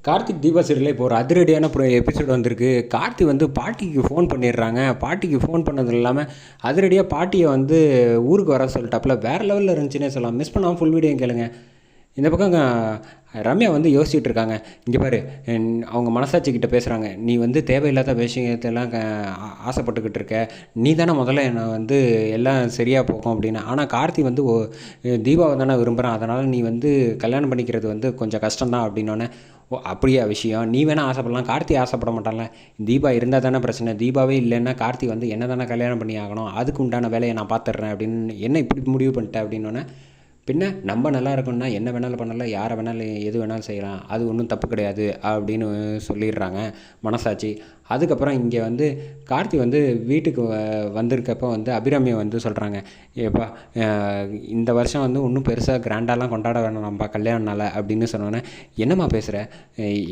கார்த்திக் தீபா சீரியலில் இப்போ ஒரு அதிரடியான எபிசோடு வந்திருக்கு. கார்த்தி வந்து பாட்டிக்கு ஃபோன் பண்ணிடுறாங்க. பாட்டிக்கு ஃபோன் பண்ணது இல்லாமல் அதிரடியாக பாட்டியை வந்து ஊருக்கு வர சொல்லிட்டாப்புல. வேறு லெவலில் இருந்துச்சுன்னே சொல்லலாம். மிஸ் பண்ணாமல் ஃபுல் வீடியோ கேளுங்க. இந்த பக்கம் ரம்யா வந்து யோசிச்சுட்டு இருக்காங்க. இங்கே பாரு, அவங்க மனசாட்சிக்கிட்ட பேசுகிறாங்க. நீ வந்து தேவையில்லாத விஷயத்தெல்லாம் ஆசைப்பட்டுக்கிட்டு இருக்க. நீ தானே முதல்ல என்னை வந்து எல்லாம் சரியாக போகும் அப்படின்னு. ஆனால் கார்த்தி வந்து தீபாவை தானே விரும்புகிறான். அதனால் நீ வந்து கல்யாணம் பண்ணிக்கிறது வந்து கொஞ்சம் கஷ்டம்தான் அப்படின்னோடனே, ஓ அப்படியா விஷயம், நீ வேணால் ஆசைப்படலாம், கார்த்தி ஆசைப்பட மாட்டான்ல. தீபா இருந்தால் தானே பிரச்சனை. தீபாவே இல்லைன்னா கார்த்தி வந்து என்ன தானே கல்யாணம் பண்ணி ஆகணும். அதுக்கு உண்டான வேலையை நான் பார்த்துட்றேன் அப்படின்னு. என்ன இப்படி முடிவு பண்ணிட்டேன் அப்படின்னோடனே, பின்ன நம்ம நல்லா இருக்கணும்னா என்ன வேணாலும் பண்ணலாம், யாரை வேணாலும் எது வேணாலும் செய்யலாம், அது ஒன்றும் தப்பு கிடையாது அப்படின்னு சொல்லிடுறாங்க மனசாட்சி. அதுக்கப்புறம் இங்கே வந்து கார்த்தி வந்து வீட்டுக்கு வந்திருக்கப்போ வந்து அபிராமியை வந்து சொல்கிறாங்க, ஏப்பா இந்த வருஷம் வந்து இன்னும் பெருசாக கிராண்டாலாம் கொண்டாட வேணாம்ப்பா கல்யாணனால அப்படின்னு சொன்னோன்னே, என்னம்மா பேசுகிற,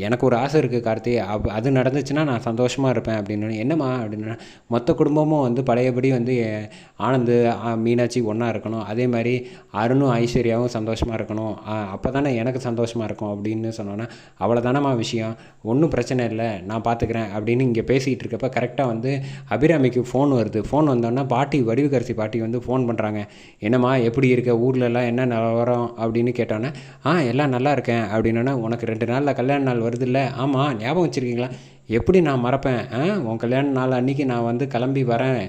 எனக்கு ஒரு ஆசை இருக்குது கார்த்தி, அது நடந்துச்சுன்னா நான் சந்தோஷமாக இருப்பேன் அப்படின்னு. என்னம்மா அப்படின்னா, மொத்த குடும்பமும் வந்து பழையபடி வந்து ஆனந்து மீனாட்சி ஒன்றா இருக்கணும், அதே மாதிரி அருணும் ஐஸ்வர்யாவும் சந்தோஷமாக இருக்கணும், அப்போ தானே எனக்கு சந்தோஷமாக இருக்கும் அப்படின்னு சொன்னோன்னே, அவ்வளோதானம்மா விஷயம், ஒன்றும் பிரச்சனை இல்லை, நான் பார்த்துக்கிறேன் அப்படின்னு இங்கே பேசிகிட்டு இருக்கப்போ கரெக்டாக வந்து அபிராமிக்கு ஃபோன் வருது. ஃபோன் வந்தோன்னா பாட்டி, வடிவுக்கரசி பாட்டி வந்து ஃபோன் பண்ணுறாங்க. என்னம்மா எப்படி இருக்க, ஊர்லலாம் என்ன நிலவரம் அப்படின்னு கேட்டோன்னே, எல்லாம் நல்லா இருக்கேன் அப்படின்னோடனே, உனக்கு 2 நாளில் கல்யாண நாள் வருது இல்லை, ஆமாம் ஞாபகம் வச்சுருக்கீங்களா, எப்படி நான் மறப்பேன், உன் கல்யாண நாள் அன்றைக்கி நான் வந்து கிளம்பி வரேன்,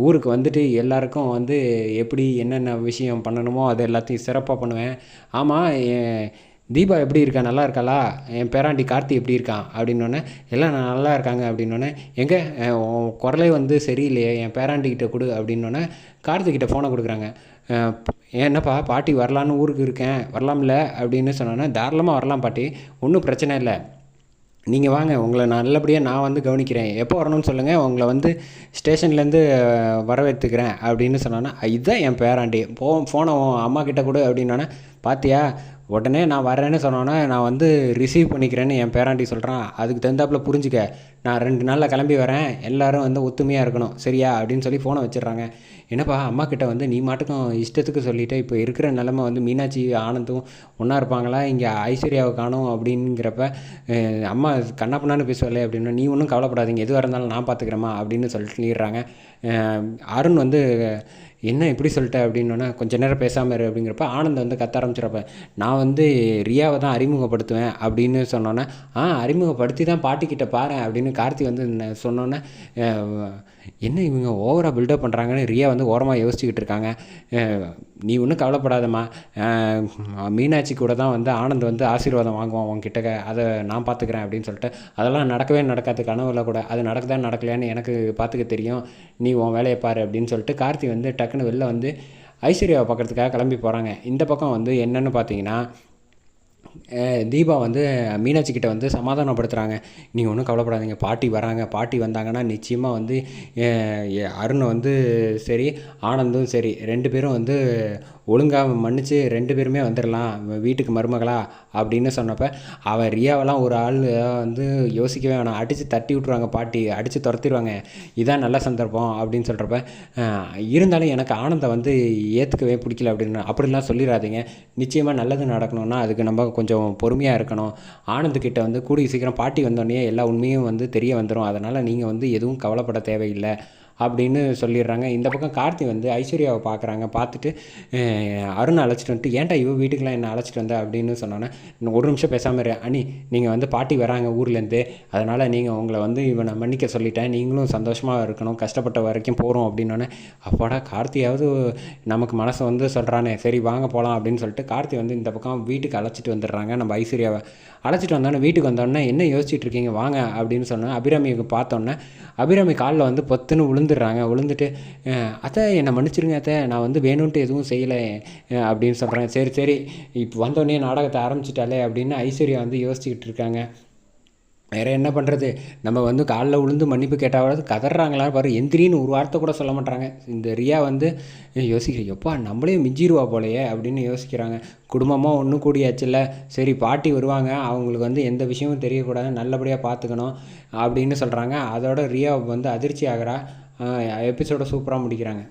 ஊருக்கு வந்துட்டு எல்லாருக்கும் வந்து எப்படி என்னென்ன விஷயம் பண்ணணுமோ அது எல்லாத்தையும் சிறப்பாக பண்ணுவேன். ஆமாம், தீபா எப்படி இருக்கா, நல்லா இருக்காளா, என் பேராண்டி கார்த்தி எப்படி இருக்கான் அப்படின்னோடனே, எல்லாம் நல்லா இருக்காங்க அப்படின்னோடனே, எங்கே உன் குரலே வந்து சரியில்லையே, என் பேராண்டிக்கிட்ட கொடு அப்படின்னோடனே கார்த்திக்கிட்ட ஃபோனை கொடுக்குறாங்க. என்னப்பா பாட்டி வரலான்னு ஊருக்கு இருக்கேன், வரலாம்ல அப்படின்னு சொன்னோன்னே, தாராளமாக வரலாம் பாட்டி, ஒன்றும் பிரச்சனை இல்லை, நீங்கள் வாங்க, உங்களை நல்லபடியாக நான் வந்து கவனிக்கிறேன், எப்போ வரணும்னு சொல்லுங்கள், உங்களை வந்து ஸ்டேஷன்லேருந்து வரவேற்றுக்கிறேன் அப்படின்னு சொன்னோன்னா, இதுதான் என் பேராண்டி, ஃபோனை அம்மா கிட்ட கொடு அப்படின்னோடனே, பார்த்தியா உடனே நான் வரேன்னு சொன்னோன்னே நான் வந்து ரிசீவ் பண்ணிக்கிறேன்னு என் பேராண்டி சொல்கிறான், அதுக்கு தகுந்தாப்பில் புரிஞ்சுக்க, நான் 2 நாளில் கிளம்பி வரேன், எல்லோரும் வந்து ஒத்துமையாக இருக்கணும் சரியா அப்படின்னு சொல்லி ஃபோனை வச்சிடுறாங்க. என்னப்பா அம்மா கிட்ட வந்து நீ மாட்டுக்கும் இஷ்டத்துக்கு சொல்லிவிட்டு, இப்போ இருக்கிற நிலமை வந்து மீனாட்சி ஆனந்தும் ஒன்றா இருப்பாங்களா, இங்கே ஐஸ்வர்யாவை காணும் அப்படிங்கிறப்ப அம்மா கண்ணாப்பண்ணான்னு பேசுவாளே அப்படின்னா, நீ ஒன்றும் கவலைப்படாதீங்க, எதுவாக இருந்தாலும் நான் பார்த்துக்கிறேம்மா அப்படின்னு சொல்லிடுறாங்க. அருண் வந்து என்ன இப்படி சொல்லிட்டேன் அப்படின்னோடனே, கொஞ்சம் நேரம் பேசாமல் இரு அப்படிங்கிறப்ப ஆனந்த் வந்து கத்த ஆரம்பிச்சிடப்ப, நான் வந்து ரியாவை தான் அறிமுகப்படுத்துவேன் அப்படின்னு சொன்னோன்னே, அறிமுகப்படுத்தி தான் பாட்டிக்கிட்ட பாரு அப்படின்னு கார்த்தி வந்து சொன்னோன்னே, என்ன இவங்க ஓவராக பில்டப் பண்ணுறாங்கன்னு ரியா வந்து ஓரமாக யோசிச்சுக்கிட்டு இருக்காங்க. நீ ஒன்றும் கவலைப்படாதம்மா, மீனாட்சி கூட தான் வந்து ஆனந்த் வந்து ஆசீர்வாதம் வாங்குவான் உன்கிட்ட, அதை நான் பார்த்துக்கிறேன் அப்படின்னு சொல்லிட்டு, அதெல்லாம் நடக்கவே நடக்காது, கனவுல கூட அது நடக்குதா நடக்கலையான்னு எனக்கு பார்த்துக்க தெரியும், நீ உன் வேலையை பாரு அப்படின்னு சொல்லிட்டு கார்த்தி வந்து டக்குன்னு வெளில வந்து ஐஸ்வர்யாவை பார்க்குறதுக்காக கிளம்பி போகிறாங்க. இந்த பக்கம் வந்து என்னென்னு பார்த்தீங்கன்னா, தீபா வந்து மீனாட்சி கிட்ட வந்து சமாதானப்படுத்துகிறாங்க. நீங்கள் ஒன்றும் கவலைப்படாதீங்க, பாட்டி வராங்க, பாட்டி வந்தாங்கன்னா நிச்சயமாக வந்து அருண் வந்து சரி, ஆனந்தும் சரி, 2 பேரும் வந்து ஒழுங்காக மன்னிச்சு 2 பேருமே வந்துடலாம் வீட்டுக்கு மருமகளா அப்படின்னு சொன்னப்போ, அவன் ரியாவெல்லாம் ஒரு ஆள் வந்து யோசிக்கவே வேணாம், அடித்து தட்டி விட்ருவாங்க, பாட்டி அடித்து துரத்திடுவாங்க, இதான் நல்ல சந்தர்ப்பம் அப்படின்னு சொல்கிறப்ப, இருந்தாலும் எனக்கு ஆனந்தை வந்து ஏற்றுக்கவே பிடிக்கல அப்படின்னு, அப்படிலாம் சொல்லிடாதீங்க, நிச்சயமாக நல்லது நடக்கணும்னா அதுக்கு நம்ம கொஞ்சம் பொறுமையாக இருக்கணும், ஆனந்துக்கிட்ட வந்து கூடிய சீக்கிரம் பாட்டி வந்தோடனே எல்லா உண்மையும் வந்து தெரிய வந்துடும், அதனால் நீங்கள் வந்து எதுவும் கவலைப்பட தேவையில்லை அப்படின்னு சொல்லிடுறாங்க. இந்த பக்கம் கார்த்தி வந்து ஐஸ்வர்யாவை பார்க்குறாங்க. பார்த்துட்டு அருணை அழைச்சிட்டு வந்துட்டு, ஏன்டா வீட்டுக்கெலாம் என்ன அழைச்சிட்டு வந்த அப்படின்னு சொன்னோன்னே, ஒரு நிமிஷம் பேசாமல் இரு அண்ணி, நீங்கள் வந்து பாட்டி வராங்க ஊர்லேருந்து, அதனால் நீங்கள் உங்களை வந்து இவனை மன்னிக்க சொல்லிட்டேன், நீங்களும் சந்தோஷமாக இருக்கணும், கஷ்டப்பட்ட வரைக்கும் போகிறோம் அப்படின்னோடனே, அப்பாடா கார்த்தியாவது நமக்கு மனசை வந்து சொல்கிறானே, சரி வாங்க போகலாம் அப்படின்னு சொல்லிட்டு கார்த்தி வந்து இந்த பக்கம் வீட்டுக்கு அழைச்சிட்டு வந்துடுறாங்க. நம்ம ஐஸ்வர்யாவை அழைச்சிட்டு வந்தோடனே வீட்டுக்கு வந்தோடனே, என்ன யோசிச்சுட்டு இருக்கீங்க வாங்க அப்படின்னு சொன்னேன். அபிராமிக்கு பார்த்தோன்னே அபிராமி காலில் வந்து பொத்துன்னு விழுந்துட்டு, அத்தை என்னை மன்னிச்சிருங்க அத்தை, நான் வந்து வேணும்ன்ட்டு எதுவும் செய்யலை அப்படின்னு சொல்கிறேன். சரி இப்போ வந்தோடனே நாடகத்தை ஆரம்பிச்சிட்டாலே அப்படின்னு ஐஸ்வர்யா வந்து யோசிச்சுக்கிட்டு இருக்காங்க. வேறு என்ன பண்ணுறது, நம்ம வந்து காலில் விழுந்து மன்னிப்பு கேட்டாவது கதறாங்களான்னு பாரு, எந்திரின்னு ஒரு வார்த்தை கூட சொல்ல மாட்டாங்க. இந்த ரியா வந்து யோசிக்கிறேன், எப்பா நம்மளே மிஞ்சிருவா போலையே அப்படின்னு யோசிக்கிறாங்க. குடும்பமாக ஒன்று கூடியாச்சுல்ல, சரி பாட்டி வருவாங்க, அவங்களுக்கு வந்து எந்த விஷயமும் தெரியக்கூடாது, நல்லபடியாக பார்த்துக்கணும் அப்படின்னு சொல்கிறாங்க. அதோட ரியா வந்து அதிர்ச்சி ஆகிறா. எபிசோட சூப்பராக முடிக்கிறாங்க.